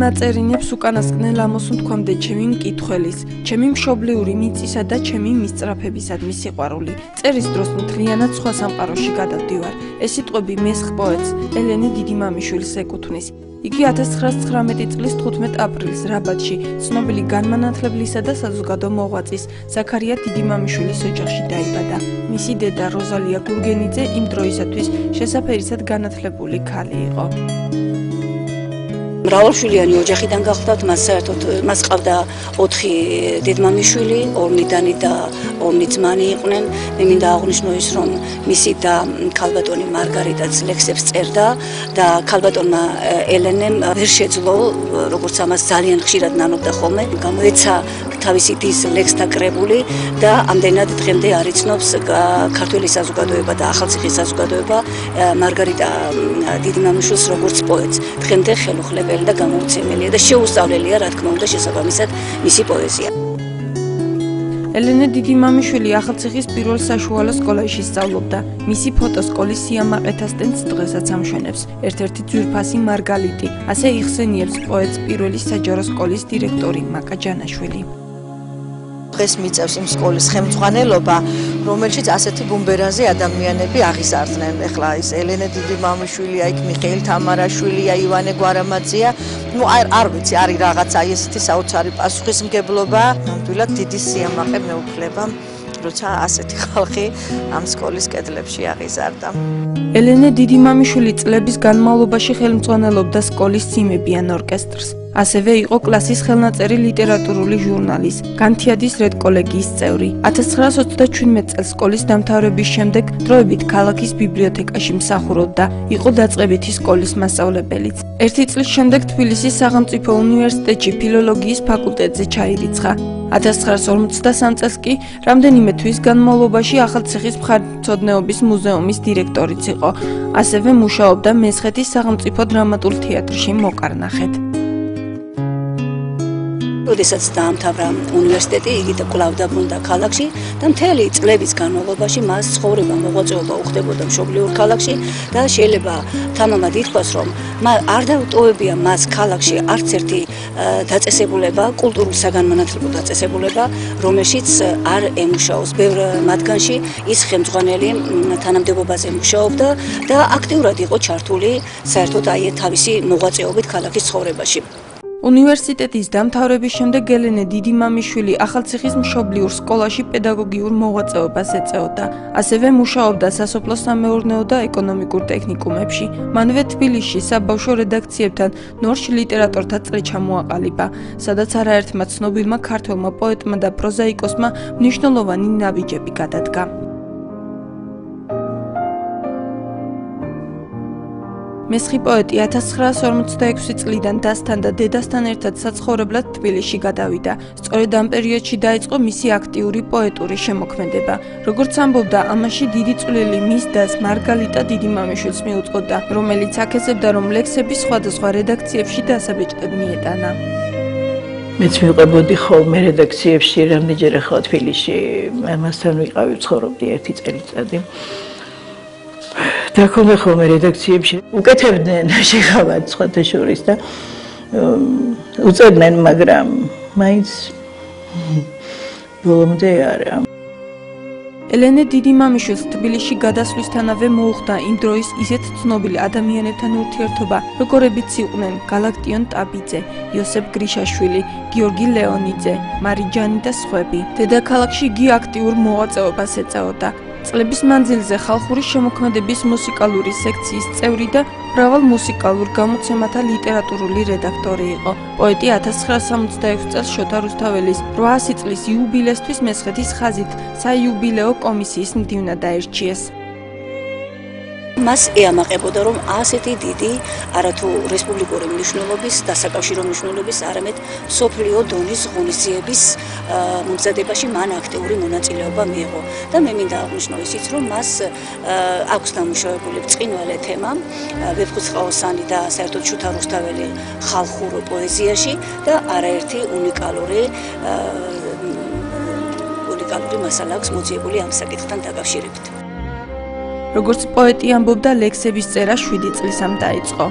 მონაწერინებს უკანასკნელ ამოსუნ თქვამდე ჩემი მკითხველის, ჩემი მშობლიური მიწისა და ჩემი მისწრაფებისადმი სიყვარული. წერის დროს მთლიანად სხვა სამყაროში გადავდივარ. ეს სიტყვები მესხ პოეტს ელენე დიდიმამიშვილს ეკუთვნის. იგი 1919 წლის 15 აპრილის რაბათში ცნობილი განმანათლებლისა და საზოგადო მოღვაწის ზაქარია დიდიმამიშვილის ოჯახში დაიბადა. მისი დედა როზალია გურგენიძე იმ დროისათვის შესაფერისად განათლებული ქალი იყო. მრავალშვილიანი ოჯახიდან გახლდათ, მას ყავდა 4 დედმამიშვილი, 2 ნიდანი და 2 ძმანი იყვნენ. მე მინდა აღვნიშნო ის, რომ მისი და ქალბატონი მარგარიტაც ლექსებს წერდა და ქალბატონმა ელენემ ვერ შეძლო, როგორც ამას ძალიან ხშირად ნანობდა ხოლმე, გამოეცა თავისი დის ლექსთა კრებული და ამდენად დღემდე არ იცნობს ქართველი საზოგადოება და ახალციხის საზოგადოება მარგარიტა დიდიმამიშვილს როგორც პოეტს. დღემდე ხელუხლებელი და გამოუცემელია და შეუსწავლელია, რა თქმა უნდა, შესაბამისად მისი პოეზია. ელენე დიდიმამიშვილი ახალციხის პირველ საშუალო სკოლაში სწავლობდა. მისი ფოტოსკოლის სიამაყეთასდენს დღესაც ამშვენებს. ერთ-ერთი ძვირფასი მარგალიტი, ასე იხსენიებს პოეტს პირველი საჯარო სკოლის დირექტორი მაკა ჯანაშვილი. დღეს მიწევს იმ სკოლის ხელმძღვანელობა, რომელშიც ასეთი ბუმბერაზე ადამიანები აღიზარდნენ. ეხლა ის ელენე დიდიმამიშვილია, იქ მიხეილ თამარაშვილია, ივანე გვარამაძეა. არ ვიცი, არის რაღაცა ესეთი საოცარი პასუხისმგებლობა. ნამდვილად დიდი სიამაყე მეუფლება, როცა ასეთი ხალხი ამ სკოლის კედლებში აღიზარდა. ელენე დიდიმამიშვილი წლების განმავლობაში ხელმძღვანელობდა სკოლის ციმებიან ორკესტრს. ასევე იყო კლასის ხელნაწერი ლიტერატურული ჟურნალის განთიადის რედკოლეგიის წევრი. 1927 წელს სკოლის დამთავრების შემდეგ დროებით ქალაქის ბიბლიოთეკაში მსახურობდა. იყო დაწყებითი სკოლის მასწავლებელიც. 1 წლის შემდეგ თბილისის სახელმწიფო უნივერსიტეტში ფილოლოგიის ფაკულტეტზე ჩაირიცხა. 1953 წელს კი რამდენიმე თვის განმავლობაში ახალციხის მხარეთმცოდნეობის მუზეუმის დირექტორიც იყო. ასევე მუშაობდა მესხეთის სახელმწიფო დრამატულ თეატრში მოკარნახეთ. როდესაც დაამთავრა უნივერსიტეტი, იგი კვლავ დაბრუნდა ქალაქში და მთელი წლების განმავლობაში მას ცხოვრება, მოღვაწეობა უხდებოდა მშობლიურ ქალაქში და შეიძლება თამამად ითქვას, რომ არ დაუტოვებია მას ქალაქში არც ერთი დაწესებულება, კულტურული საგანმანათლებლო დაწესებულება, რომელშიც არ ემუშაოს. ბევრ მათგანში ის ხელმძღვანელი თანამდებობაზე მუშაობდა და აქტიურად იყო ჩართული საერთოდ თავისი მოღვაწეობით ქალაქის ცხოვრებაში. უნივერსიტეტის დამთავრების შემდეგ ელენე დიდიმამიშვილი ახალციხის მშობლიურ სკოლაში პედაგოგიურ მოღვაწეობას ეწეოდა. ასევე მუშაობდა სასოფლო-სამეურნეო და ეკონომიკურ ტექნიკუმებში. მანვე თბილისში საბავშვო რედაქციებთან ნორჩ ლიტერატორთა წრე ჩამოაყალიბა, სადაც არაერთმა ცნობილმა ქართველმა პოეტმა და პროზაიკოსმა მნიშვნელოვანი ნაბიჯები გადადგა. მესხი პოეტი 1946 წლიდან დასთან და დედასთან ერთად საცხოვრებლად თბილისში გადავიდა. სწორედ ამ პერიოდში დაიწყო მისი აქტიური პოეტური შემოქმედება. როგორც ამბობდა, ამაში დიდი წვლილი მის დას მარგალიტა დიდიმამიშვილს მიუძღოდა, რომელიც აქეზებდა, რომ ლექსები სხვადასხვა რედაქციებში დასაბეჭდად მიეტანა. მეც მივყებოდი ხოლმე რედაქციებში, რამდენჯერ ახლა თბილისში მასთან ვიყავი, ცხოვრობდი 1 წელიწადი. და ხოლმე რედაქციებში უკეთებდნენ შეხავად სხვათა შორის და უწერდნენ, მაგრამ მაინც ბოლომდე არა. ელენე დიდიმამიშვილს თბილისში გადასვლისთანავე მოუხდა იმ დროის ისეთ ცნობილ ადამიანებთან ურთიერთობა, როგორებიც იყვნენ გალაქტიონ ტაბიძე, იოსებ გრიშაშვილი, გიორგი ლეონიძე, მარიჯანი და სხვები. დედაქალაქში იგი აქტიურ მოღვაწეობას ეწეოდა. წლების მანძილზე ხალხური შემოქმედების მუსიკალური სექციის წევრი და მრავალ მუსიკალურ გამოცემათა ლიტერატურული რედაქტორი იყო. პოეტი 1966 წელს შოთა რუსთაველის 800 წლის იუბილესთვის მესხეთის ხაზით საიუბილეო კომისიის მდივნად აირჩიეს. მას ეამაყებოდა, რომ ასეთი დიდი არათუ რესპუბლიკური მნიშვნელობის და საკავშირო მნიშვნელობის, არამედ სოფლიო დონის ღონისძიების მომზადებაში მან აქტიური მონაწილეობა მიიღო. და მე მინდა აღვნიშნო ისიც, რომ მას აქვს დამუშავებული ბრწყინვალე თემა ვეფხისტყაოსანი და საერთოდ შოთა რუსთაველი ხალხურ პოეზიაში და არაერთი უნიკალური მასალა აქვს მოძიებული ამ საკითხთან დაკავშირებით. როგორც პოეტი ამბობდა, ლექსების წერა 7 წლისამ დაიწყო.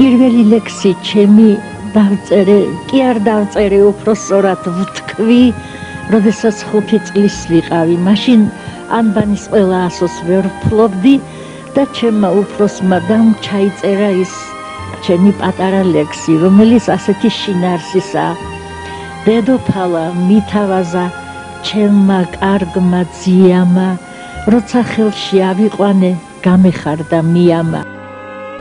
პირველი ლექსი ჩემი დავწერე, კი არ დავწერე, უფრო სწორად ვთქვი, როდესაც 5 წლის ვიყავი, მაშინ ანბანის ყველა ასოს ვერ ვფლობდი და ჩემმა უფროსმა დამ ჩაიწერა ის ჩემი პატარა ლექსი, რომელიც ასეთი შინაარსისაა. დედოფალა მითავაზა ჩემმა კარგმა ძიამა, როცა ხელში ავიყვანე, გამეხარდა მიამა.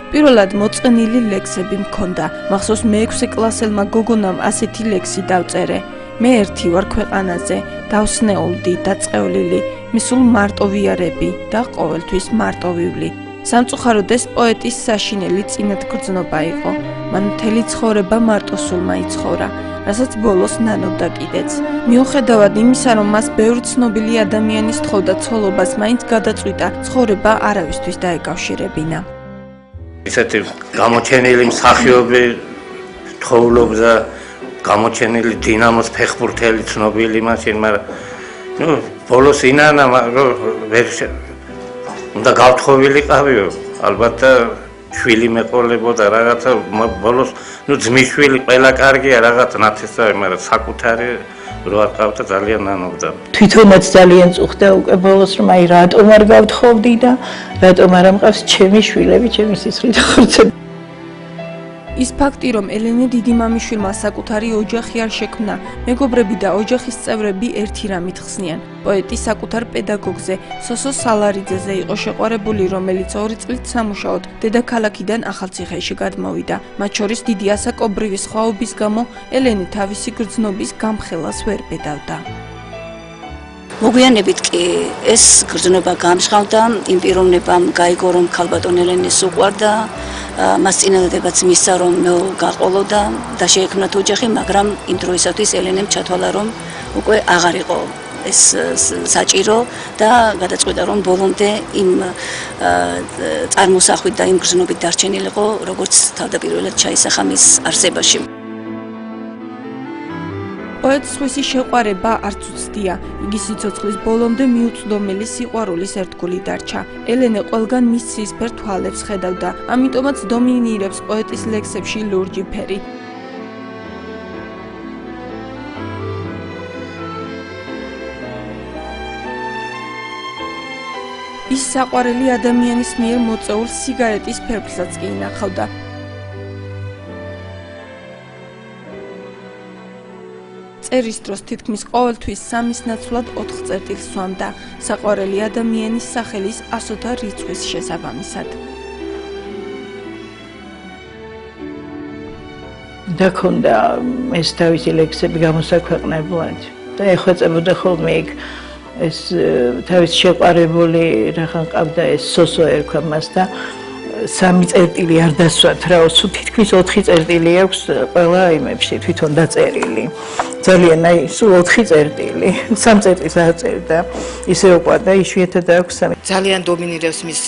პირველად მოწყენილი ლექსები მქონდა. მახსოვს მე-6 კლასელმა გოგონამ ასეთი ლექსი დავწერე. მე ერთი ვარ ქვეყანაზე, დავსნეულდი და წევლილი, მისულ მარტოვიარები და ყოველთვის მარტოვივლი. სამწუხაროდ ეს პოეტის საშინელი წინათ გრძნობა იყო. მან მთელი ცხოვრება მარტოსულმა იცხოვრა, რასაც ბოლოს ნანობდა კიდეც. მიუხედავად იმისა, რომ მას ბევრი ცნობილი ადამიანის თხოვდა ცოლობას, მაინც გადაწყვიტა ცხოვრება არავისთვის დაეკავშირებინა. ისეთი გამოჩენილი მსახიობი თხოვლობდა, გამოჩენილი დინამოს ფეხბურთელი ცნობილი მაშინ, მაგრამ ბოლოს ინანა ვერ უნდა გავთხოვილიყავიო, ალბათ შვილი მეყოლებოდა რაღაცა, ბოლოს ძმისშვილი ყველა კარგია რაღაც ნათესავი, მაგრამ საკუთარი რო არ ყავდა ძალიან ნანობდა. თვითონაც ძალიან წუხდა უკვე ბოლოს, რომ აი რატომ არ გავთხოვდი და რატომ არ ამყავს ჩემი შვილები, ჩემი სისხლით ხორცები. ის ფაქტი, რომ ელენე დიდიმამიშვილმა საკუთარი ოჯახი არ შექმნა, მეგობრები და ოჯახის წევრები ერთი რამით ხსნიან. პოეტი საკუთარ პედაგოგზე, სოსო სალარიძეზე იყო შეყვარებული, რომელიც 2 წლით სამუშაოდ დედაქალაქიდან ახალციხეში გადმოვიდა. მათ შორის დიდი ასაკობრივი სხვაობის გამო ელენე თავისი გრძნობის გამხელას ვერ ბედავდა. მოგვიანებით კი ეს გრძნობა გამჟღავდა, იმ პიროვნებამ გაიგო, რომ ქალბატონ ელენეს უყვარდა, მას წინადადებაც მისცა, რომ გაყოლოდა და შეექმნა ოჯახი, მაგრამ იმ დროისათვის ელენემ ჩათვალა, რომ უკვე აღარ იყო ეს საჭირო და გადაწყვიტა, რომ ბოლომდე იმ წარმოსახვით და იმ გრძნობით დარჩენილიყო, როგორც თავდაპირველად ჩაისახა მის არსებაში. პოეტს სხვისი შეყვარება არც უცდია. იგი სიცოცხლის ბოლომდე მიუწვდომელი სიყვარულის ერთგული დარჩა. ელენე ყველგან მის ცისფერ თვალებს ხედავდა, ამიტომაც დომინირებს პოეტის ლექსებში ლურჯი ფერი. ის საყვარელი ადამიანის მიერ მოწეულ სიგარეტის ფერფლსაც კი ინახავდა. წერის დროს თითქმის ყოველთვის 3-ის ნაცვლად 4 წერტილს სვამდა, საყვარელი ადამიანის სახელის ასოთა რიცხვის შესაბამისად. დაქონდა ეს თავისი ლექსები გამოსაქვეყნებლად და ეხვეწებოდა ხოლმე იქ ეს თავის შეყვარებული რახან ყავდა ეს სოსო ერქვა მას და 3 წერტილი არ დასვათ რა, თითქმის 4 წერტილი აქვს ყველა იმებში თვითონ დაწერილი. ძალიან აი სულ 4 წერტილი, 3 წერტილს აწერდა, ისე უყვარდა, იშვიათად აქვს 3. ძალიან დომინირებს მის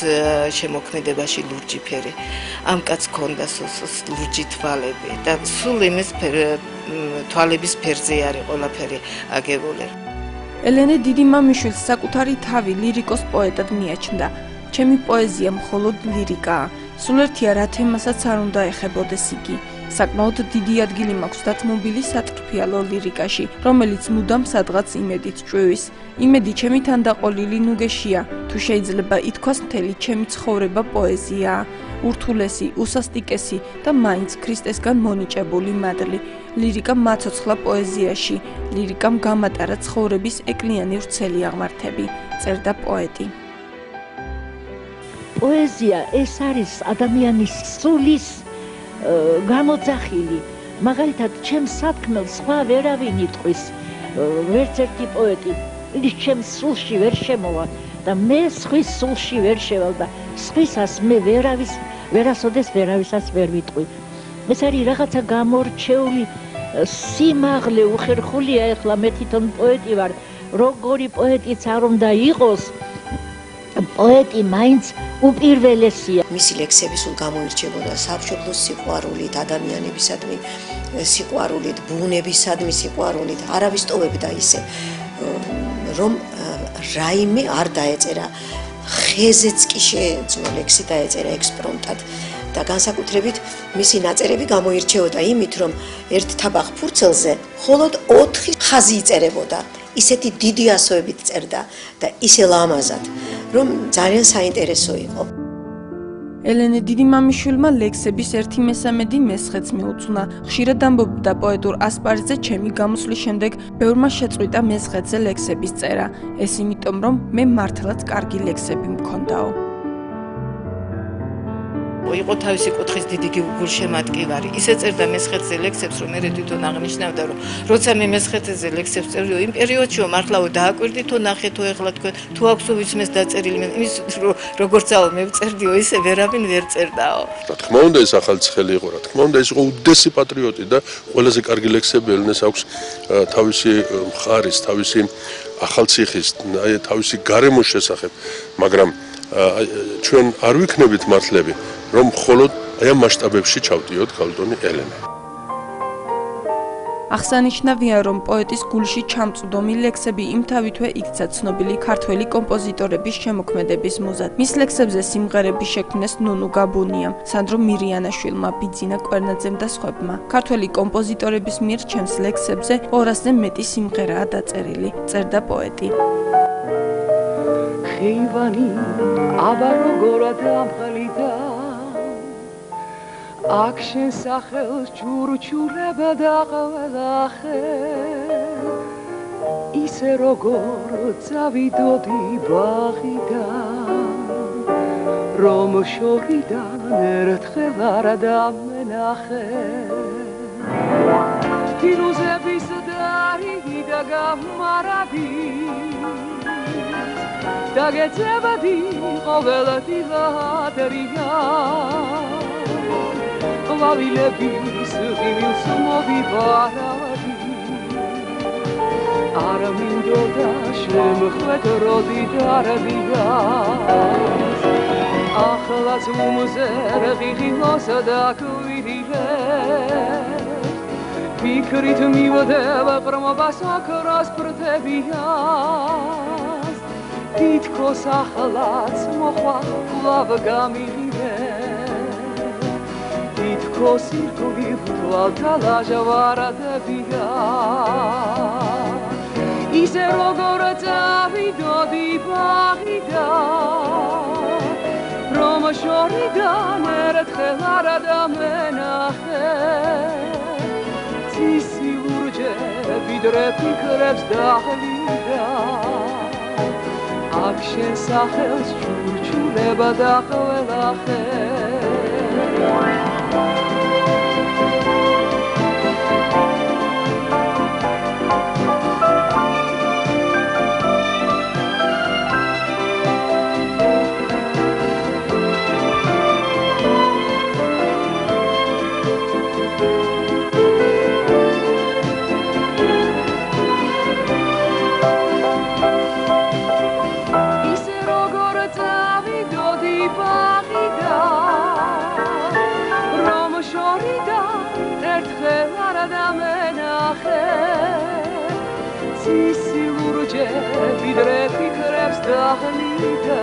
შემოქმედებაში ლურჯი ფერი. ამ კაცს ჰქონდა ლურჯი თვალები და სულ იმის თვალების ფერზე არის ყველაფერი აგებული. ელენე დიდიმამიშვილს საკუთარი თავი ლირიკოს პოეტად მიაჩნდა. ჩემი პოეზია მხოლოდ ლირიკაა. სულ ერთია რა თემასაც არ უნდა ეხებოდეს იგი. საკმაოდ დიდი ადგილი მაქვს დათმობილი სატრფიალო ლირიკაში, რომელიც მუდამ სადღაც იმედით ჭვივის. იმედი ჩემი თანდაყოლილი ნუგეშია, თუ შეიძლება ითქვას მთელი ჩემი ცხოვრება პოეზიაა. ურთულესი, უსასტიკესი და მაინც ქრისტესგან მონიჭებული მადლი. ლირიკამ მაცოცხლა პოეზიაში, ლირიკამ გამატარა ცხოვრების ეკლიანი ვრცელი აღმართები, წერდა პოეტი. პოეზია ეს არის ადამიანის სულის გამოძახილი. მაგალითად, ჩემს სათქმელს სხვა ვერავინ იტყვის, ვერც ერთი პოეტი ის ჩემს სულში ვერ შემოვა და მე სხვის სულში ვერ შევალ და სხვისას მე ვერასოდეს ვერავისაც ვერ ვიტყვი. ეს არის რაღაცა გამორჩეული სიმაღლე უხერხულია. ეხლა მე თვითონ პოეტი ვარ, როგორი პოეტიც არ უნდა იყოს, პოეტი მაინც უპირველესია. მისი ლექსები სულ გამოირჩეოდა სამშობლოს სიყვარულით, ადამიანებისადმი სიყვარულით, ბუნებისადმი სიყვარულით, არავის ტოვებდა ისე, რომ რაიმე არ დაეწერა. ხეზეც კი შეეძლო ლექსი დაეწერა ექსპრომტად. და განსაკუთრებით მისი ნაწერები გამოირჩეოდა იმით, რომ ერთ თაბახ ფურცელზე მხოლოდ 4 ხაზი იწერებოდა. ისეთი დიდი ასოებით წერდა და ისე ლამაზად, რომ ძალიან საინტერესო იყო. ელენე დიდიმამიშვილმა ლექსების 1/3 მესხეთს მიუძღვნა. ხშირად ამბობდა პოეტურ ასპარეზზე ჩემი გამოსვლის შემდეგ ბევრმა შეწყვიტა მესხეთზე ლექსების წერა. ეს იმიტომ, რომ მე მართლაც კარგი ლექსები მქონდაო. იყო თავისი კუთხის დიდი გულშემატკივარი. ისე წერდა მესხეთზე ლექსებს, რომ მე თვითონ აღნიშნავდა, რომ როცა მე მესხეთზე ლექსებს წერდიო, იმ პერიოდშიო მართლაო დააკვირდითო ნახეთო ეხლა თქვენ თუ აქვს უცმეს დაწერილი, იმის როგორც მე ვწერდიო, ისე ვერავინ ვერ წერდაო. რა თქმა უნდა, ეს ახალციხელი იყო, რა თქმა უნდა, ეს იყო უდიდესი პატრიოტი და ყველაზე კარგი ლექსები ელენეს აქვს თავისი მხარის, თავისი ახალციხის, თავისი გარემოს შესახებ, მაგრამ ჩვენ არ ვიქნებით მართლები, რომ მხოლოდ აი ამ მასშტაბებში ჩავდიოთ ქალბატონი ელენე. აღსანიშნავია, რომ პოეტის გულში ჩამწვდომი ლექსები იმთავითვე იქცა ცნობილი ქართველი კომპოზიტორების შემოქმედების მუზად. მის ლექსებზე სიმღერები შექმნეს ნუნუ გაბუნიამ, სანდრო მირიანაშვილმა, ბიძინა კვერნაძემ და სხვებმა. ქართველი კომპოზიტორების მიერ ჩემს ლექსებზე 200-ზე მეტი სიმღერაა დაწერილი, წერდა პოეტი. ხეივანი აბა როგორად ამხელიდა აქ შენ სახელს ჩურჩურება და ყველახე ისე როგორ წავიდოდი ბაღიდან რომ შორიდან ერთხელ არ დამენახე ფირუზების დარი და გამარადი დაგეძებდი ყოველდღიატრია ყვავილების ღიმილს მოვიბარადი არ მინდოდა შემხვედროდი დარდია ახლაც უმზერ ღიღილოს დაკვირილე ფიქრით მივდევა ყრმობას ოქროს პრთებია თითქოს ახლაც მოხვა კვლავ გამივიდე თითქოს ირგვლივ თვალთა ლაჟვარდებია ისე როგორ წავიდოდი ბაღიდან რომ შორიდან ერთხელ არ დამენახე ცისი ლურჯები დრე ფიქრებს დაჰლიდა აქ შენ სახელს ჩურჩულება და ყველახე ცისი ლურჯები დრე ფიქრებს დაჰლიდა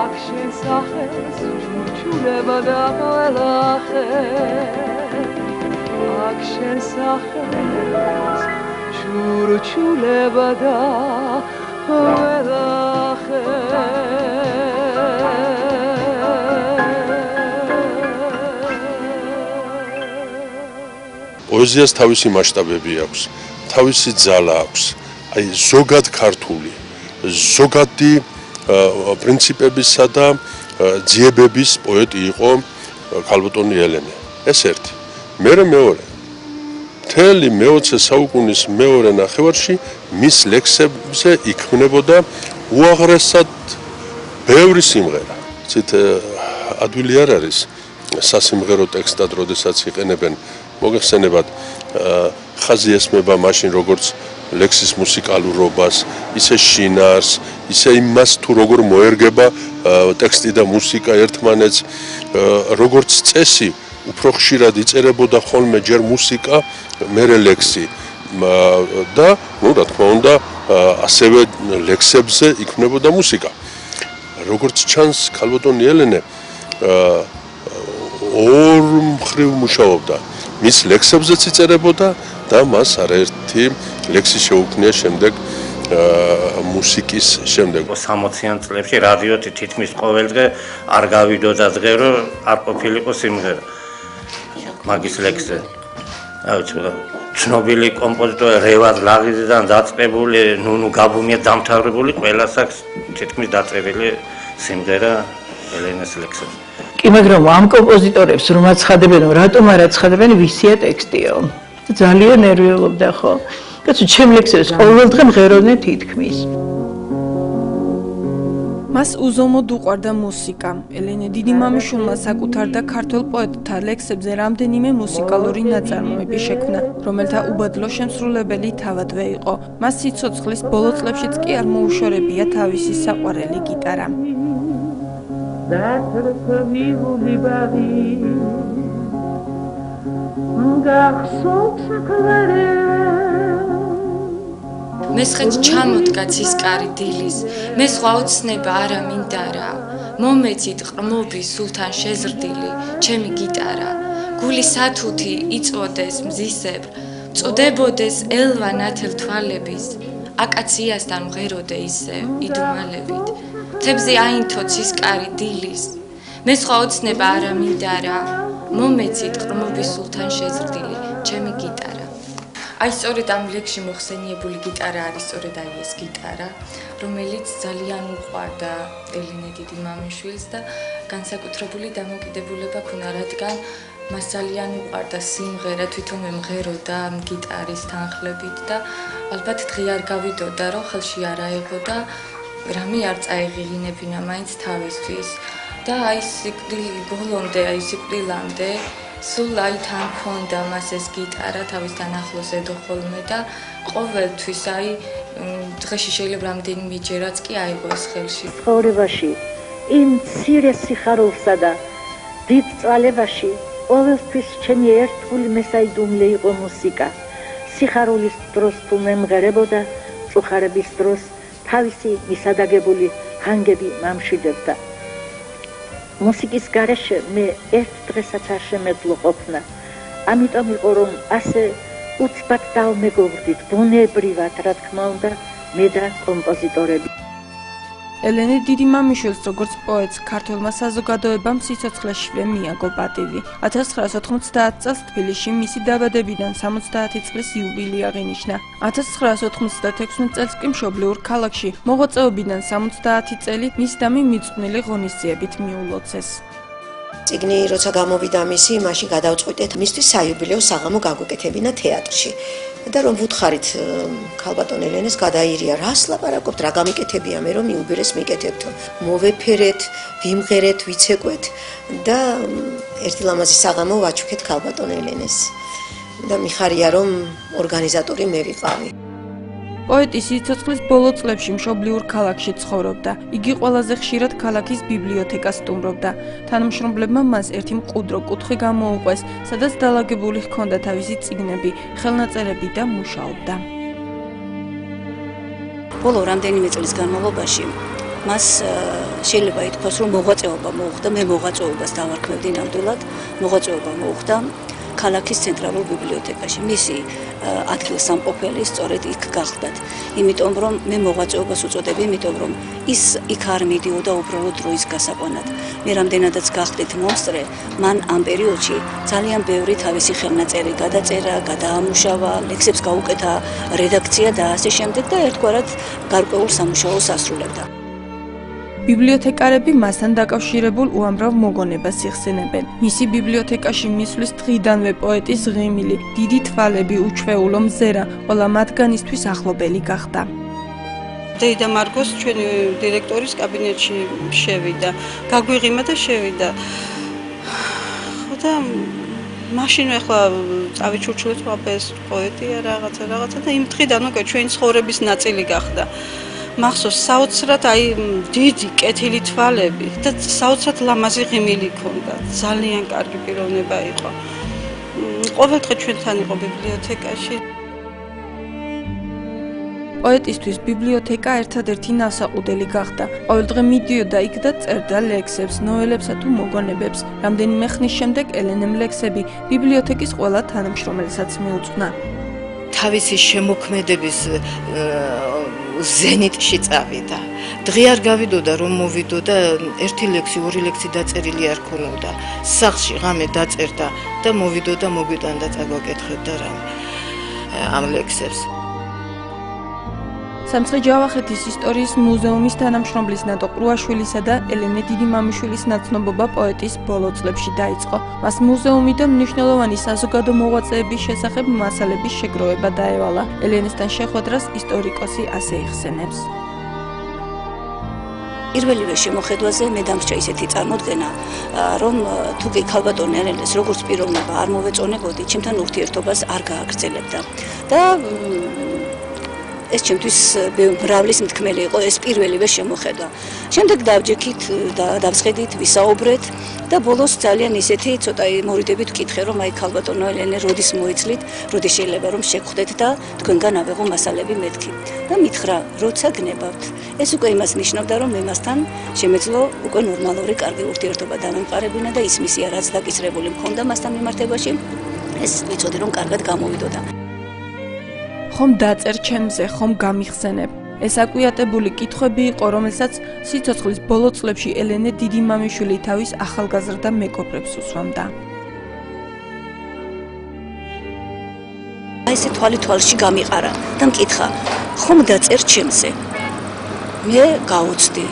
აქ შენ სახელს ჩურჩულება და ყველახე აქ შენ სახელს ჩურჩულება და ყველახე პოეზიას თავისი მასშტაბები აქვს, თავისი ძალა აქვს. აი ზოგად ქართული, ზოგადი პრინციპებისა და ძიებების პოეტი იყო ქალბატონი ელენე. ეს ერთი. მეორე. მთელი მე-20 საუკუნის მეორე ნახევარში მის ლექსებზე იქმნებოდა უაღრესად ბევრი სიმღერა. ცით ადვილი არ არის სასიმღერო ტექსტად, როდესაც იყენებენ მოგეხსენებათ ხაზი ესმება მაშინ როგორც ლექსის მუსიკალურობას, ისე შინარს, ისე იმას თუ როგორ მოერგება ტექსტი და მუსიკა ერთმანეთს, როგორც წესი, უფრო ხშირად იწერებოდა ხოლმე ჯერ მუსიკა, მერე ლექსი და, ну, რა თქმა უნდა, ასევე ლექსებზე იქმნებოდა მუსიკა. როგორც ჩანს, ქალბატონი ელენე ორ მხრივ მუშაობდა. მის ლექსებზეც იწერებოდა და მას არაერთი ლექსი შეუქმნია შემდეგ მუსიკის შემდეგ. 60-იან წლებში რადიოთი თითქმის ყოველ დღე არ გავიდოდა დღე, რომ არ ყოფილიყო სიმღერა მაგის ლექსზე. ცნობილი კომპოზიტორი რევაზ ლაღიძიდან დაწყებული, ნუნუ გაბუნია დამთავრებული, ყველას აქვს თითქმის დაწერილი სიმღერა ელენეს ლექსზე. კი, მაგრამ ამ კომპოზიტორებს რომ აცხადებენ, რატომ არ აცხადებენ, ვისია ტექსტიო? ძალიან ნერვიულობდა ხო? კაცო, ჩემ ლექსებს ყოველდღე მღეროდნენ თითქმის. მას უზომოდ უყვარდა მუსიკა. ელენე დიდიმამიშვილმა საკუთარ და ქართველ პოეტთა ლექსებზე რამდენიმე მუსიკალური ნაწარმოები შექმნა, რომელთა უბადლო შემსრულებელი თავადვე იყო. მას სიცოცხლის ბოლო წლებშიც კი არ მოუშორებია თავისი საყვარელი გიტარა. მესხეთ ჩამოდგა ცისკარი დილის, მე სხვა ოცნება არა მინდა რა, მომეცით ყრმობი სულთან შეზრდილი, ჩემი გიტარა, გული სათუთი იწვოდეს მზისებრ, წუდებოდეს ელვა ნათელ თვალების, აკაციასთან მღეროდე ისე იდუმალებით, თებზე აინთო ცისკარი დილის, მე სხვა ოცნება არა მინდა რა, მომეცით ყრმობი სულთან შეზრდილი, ჩემი გიტარა. აი სწორედ ამ ლექსში მოხსენიებული გიტარა არის სწორედ აი ეს გიტარა, რომელიც ძალიან უყვარდა ელენე დიდიმამიშვილს და განსაკუთრებული დამოკიდებულება ჰქონდა, რადგან მას ძალიან უყვარდა სიმღერა, თვითონვე მღეროდა გიტარის თანხლებით და ალბათ დღე არ გავიდოდა, რომ ხელში არ აეღო და რამე არ წაეღიღინებინა მაინც თავისთვის და აი სიკვდილი ბოლომდე, აი სიკვდილამდე სულ აი თან ქონდა მას ეს გიტარა თავისთან ახლოს ედო ხოლმე და ყოველთვის აი დღეში შეიძლება რამდენიმე ჯერაც კი აიღო ეს ხელში. ცხოვრებაში იმ მცირე სიხარულსა და დიდ წვალებაში ყოველთვის ჩემი ერთგული მესაიდუმლე იყო მუსიკა. სიხარულის დროს თუ მემღერებოდა, წუხარების დროს თავისი მისადაგებული ხანგები მამშვიდებდა. მუსიკის გარეშე მე ერთ დღესაც არ შემეძლო ყოფნა. ამიტომ იყო რომ ასე უცბად დავმეგობრდით ბუნებრივად, რა თქმა უნდა, მე და კომპოზიტორები. ელენე დიდიმამიშვილს როგორც პოეტს ქართველმა საზოგადოებამ სიცოცხლეშივე მიაგო პატივი. 1990 წელს თბილისში მისი დაბადებიდან 70 წლის იუბილე აღინიშნა. 1996 წელს კი მშობლიურ ქალაქში მოღვაწეობიდან 70 წელი მის დამი მიწვნილი ღონისძიებით მიულოცეს. წიგნი როცა გამოვიდა მისი, მაშინ გადავწყვიტეთ მისთვის საიუბილეო საღამო გაგვეკეთებინა თეატრში. და რომ ვუთხარით ქალბატონ ელენეს გადაირია, რას ლაპარაკობთ, რა გამიკეთებია მე რომ იუბილეს მიკეთებთო. მოვეფერეთ, ვიმღერეთ, ვიცეკვეთ და ერთი ლამაზი საღამო ვაჩუქეთ ქალბატონ ელენეს. და მიხარია რომ ორგანიზატორი მე ვიყავი. პოეტი სიცოცხლის ბოლო წლებში მშობლიურ ქალაქში ცხოვრობდა. იგი ყველაზე ხშირად ქალაქის ბიბლიოთეკას სტუმრობდა. თანამშრომლებმა მას ერთი მყუდრო კუთხე გამოუყვეს, სადაც დალაგებული ჰქონდა თავისი წიგნები, ხელნაწერები და მუშაობდა. ბოლო რამდენიმე წლის განმავლობაში მას შეიძლება ითქვას, რომ მოღვაწეობა მოუხდა, მე მოღვაწეობას დავარქმევდი ნამდვილად, მოღვაწეობა მოუხდა ქალაქის ცენტრალურ ბიბლიოთეკაში. მისი ადგილსამყოფელი სწორედ იქ გახლდათ. იმიტომ რომ მე მოღვაწეობას უწოდებ, იმიტომ რომ ის იქ არ მიდიოდა უბრალოდ დროის გასაყვანად. მე რამდენადაც გახლდით მომსწრე, მან ამ პერიოდში ძალიან ბევრი თავისი ხელნაწერი გადაწერა, გადაამუშავა, ლექსებს გაუკეთა რედაქცია და ასე შემდეგ და ერთგვარად გარკვეულ სამუშაოს ასრულებდა. ბიბლიოთეკარები მასთან დაკავშირებულ უამრავ მოგონებას იხსენებენ. მისი ბიბლიოთეკაში მისვლის დღიდანვე პოეტის ღიმილი, დიდი თვალები, უჩვეულო მზერა, ყველა მათგანისთვის ახლობელი გახდა. დეიდა მარგოს ჩვენი დირექტორის კაბინეტში შევიდა, გაგვიღიმა და შევიდა. და მაშინ ახლა წავიჩურჩულეთ ყველაფერს, პოეტია რაღაცა და იმ დღიდან უკვე ჩვენი ცხოვრების ნაწილი გახდა. მახსოვს საოცრად აი დიდი კეთილი თვალები და საოცრად ლამაზი ღიმილი ჰქონდა. ძალიან კარგი პიროვნება იყო. ყოველდღე ჩვენთან იყო ბიბლიოთეკაში. პოეტისთვის ბიბლიოთეკა ერთადერთი ნავსაყუდელი გახდა. ყოველდღე მიდიოდა იქ და წერდა ლექსებს, ნოველებსა თუ მოგონებებს. რამდენიმე ხნის შემდეგ ელენემ ლექსები ბიბლიოთეკის ყველა თანამშრომელსაც მიუძღვნა. თავისი შემოქმედების ზენიტში წავიდა. დღეარ გავიდოდა რომ მოვიდოდა ერთი ლექსი, ორი ლექსი დაწერილი არ ქონოდა. სახლში ღამე დაწერდა და მოვიდოდა მოგვიტანდა წაგვაკეთებდა რამე ამ ლექსებს. სამცხე-ჯავახეთის ისტორიის მუზეუმის თანამშრომლის ნატო ყრუაშვილისა და ელენე დიდიმამიშვილის ნაცნობობა პოეტის ბოლო წლებში დაიწყო. მას მუზეუმი და მნიშვნელოვანი საზოგადო მოღვაწეების შესახებ მასალების შეგროვება დაევალა. ელენესთან შეხვედრას ისტორიკოსი ასე იხსენებს. პირველივე შემოხედვაზე მე დამრჩა ისეთი წარმოდგენა, რომ თუ კი ქალბატონი ელენეს როგორც პიროვნება არ მოვეწონებოდი, ჩემთან ურთიერთობას არ გააგრძელებდა. და ეს ჩემთვის მრავლის მთქმელი იყო ეს პირველივე შემოხედვა. შემდეგ დავჯექით და დავსხედით, ვისაუბრეთ და ბოლოს ძალიან ისეთი ცოტა მორიდებით ვკითხე, რომ აი ქალბატონო ელენე როდის მოიცლით, როდის შეიძლება რომ შეგხვდეთ და თქვენგან ავეღო მასალები მეთქი. და მითხრა, როცა გნებავთ. ეს უკვე იმას ნიშნავდა, რომ მე მასთან შემეძლო უკვე ნორმალური კარგი ურთიერთობა დამემყარებინა და ის მისია, რაც დაკისრებული მქონდა მასთან მიმართებაში, ეს ვიცოდი რომ კარგად გამოვიდოდა. ხომ დაწერ ჩემზე, ხომ გამიხსენებ. ეს აკვიატებული კითხვები იყო, რომელსაც სიცოცხლის ბოლო წლებში ელენე დიდიმამიშვილი თავის ახალგაზრდა მეგობრებს უსვამდა. აი ესე თვალი თვალში გამიყარა და მკითხა, ხომ დაწერ ჩემზე? მე გავუცდი.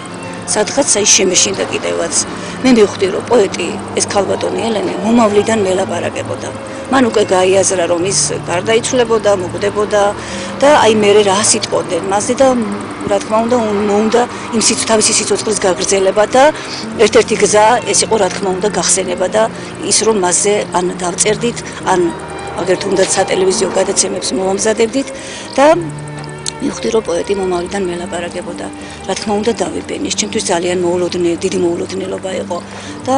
სადღაც აი შემეშინდა კიდევაც. მე მივხვდი, რომ პოეტი ეს ქალბატონი ელენე მომავლიდან მელაპარაკებოდა. მან უკვე გაიაზრა, რომ ის გარდაიცვლებოდა, მოკვდებოდა და აი მე რა სიტყოდნენ მასზე და რა თქმა უნდა იმ თავისი სიცოცხლის გაგრძელება და ერთ-ერთი გზა ეს იყო რა თქმა უნდა გახსენება და ის რომ მასზე ან დავწერდით, ან აგერ თუნდაც სატელევიზიო გადაცემებს მოვამზადებდით და მივხვდი, რომ პოეტი მომავლიდან მელაპარაკებოდა. რა თქმა უნდა დავიბენი, ეს ჩემთვის ძალიან დიდი მოულოდნელობა იყო და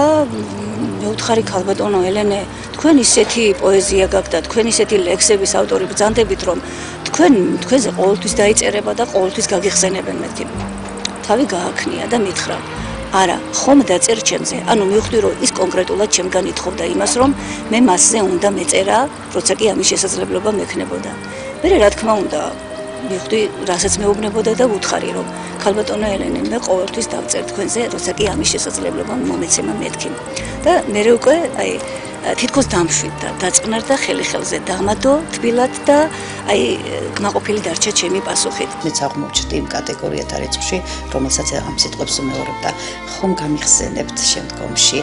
მეუთხარი ქალბატონო ელენე, თქვენ ისეთი პოეზია გაქვთ და თქვენ ისეთი ლექსების ავტორი ბრძანდებით, რომ თქვენზე ყოველთვის დაიწერება და ყოველთვის გაგიხსენებენ მეთქი. თავი გააქნია და მითხრა, არა, ხომ დაწერ ჩემზე. ანუ მივხვდი, რომ ის კონკრეტულად ჩემგან ითხოვდა იმას, რომ მე მასზე უნდა მეწერა, როცა კი ამის შესაძლებლობა მექნებოდა. მე რა თქმა უნდა მივხვდი, რასაც მეუბნებოდა და ვუთხარი, რომ ქალბატონო ელენე, მე ყოველთვის დავწერ თქვენზე, როცა კი ამის შესაძლებლობა მომეცემა მეთქი. და მე უკვე აი თითქოს დამშვიდდა, დაწყნარდა ხელი-ხელზე დამადო თბილად და აი კმაყოფილი დარჩა ჩემი პასუხით. მეც აღმოჩნდი იმ კატეგორიათა რიცხვში, რომელსაც ამ სიტყვებს უმეორებდა. ხომ გამიხსენებთ შემდგომში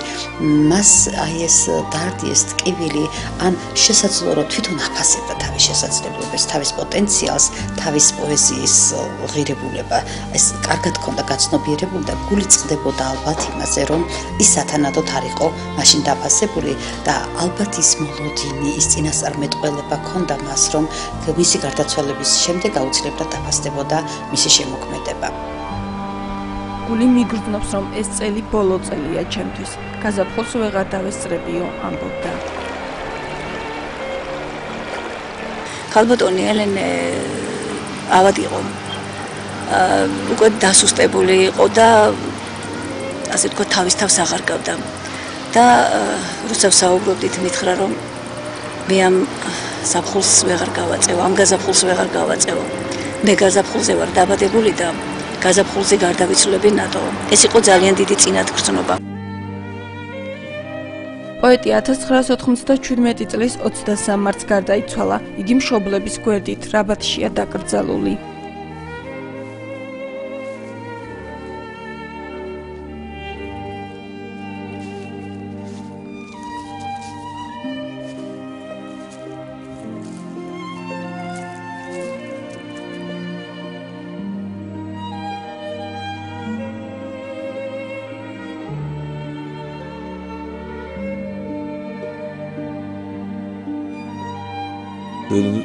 მას აი ეს დარდი, ეს ტკივილი, ან შესაძლოა რომ თვითონ აფასებდა თავის შესაძლებლობებს, თავის პოტენციალს, თავის პოეზიის ღირებულება. ეს კარგად ქონდა გაცნობიერებული და გული წყდებოდა ალბათ იმაზე, რომ ის სათანადოდ არ იყო მაშინ დაფასებული და ალბათ ის მოლოდინი, ის წინასწარმეტყველება ქონდა მას, რომ მისი გარდაცვალების შემდეგ აუცილებლად დაფასდებოდა მისი შემოქმედება. გული მიგრძნობს, რომ ეს წელი ბოლო წელია ჩემთვის. გაზაფხულს ვეღარ დავესწრებიო, ამბობდა. ქალბატონი ელენე ავად იყო. უკვე დასუსტებული იყო და ასე თქვა თავის თავს აღარგავდა. და როცა საუბრობდით, მითხრა, რომ მე ამ ზაფხულს ვეღარ გავაწევ, ამ გაზაფხულს ვეღარ გავაწევ. მე გაზაფხულზე ვარ დაბადებული და გაზაფხულზე გარდავიცვლები ნატო. ეს იყო ძალიან დიდი წინათგრძნობა. პოეტი 1997 წლის 23 მარტს გარდაიცვალა. იგი მშობლების გვერდით რაბათშია დაკრძალული.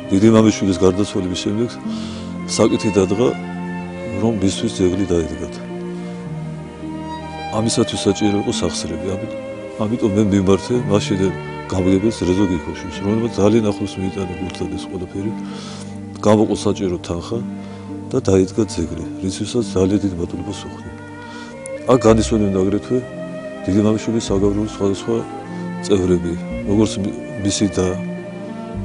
დიდიმამიშვილის გარდაცვალების შემდეგ საკითხი დადგა, რომ მისთვის ძეგლი დაედგათ. ამისათვის საჭირო იყო სახსრები. ამიტომ მე მიმართე მაშინ გამგებელს რეზო გიქოშვის, რომელმაც ძალიან ახლოს მიიტანა გულთან ეს ყველაფერი. გამოყო საჭირო თანხა და დაიდგა ძეგლი, რისთვისაც ძალიან დიდ მადლობას ვუხდი. აქ განისვენებდა აგრეთვე დიდი მამიშვილის საგარეო სხვადასხვა წევრები, როგორც მისი და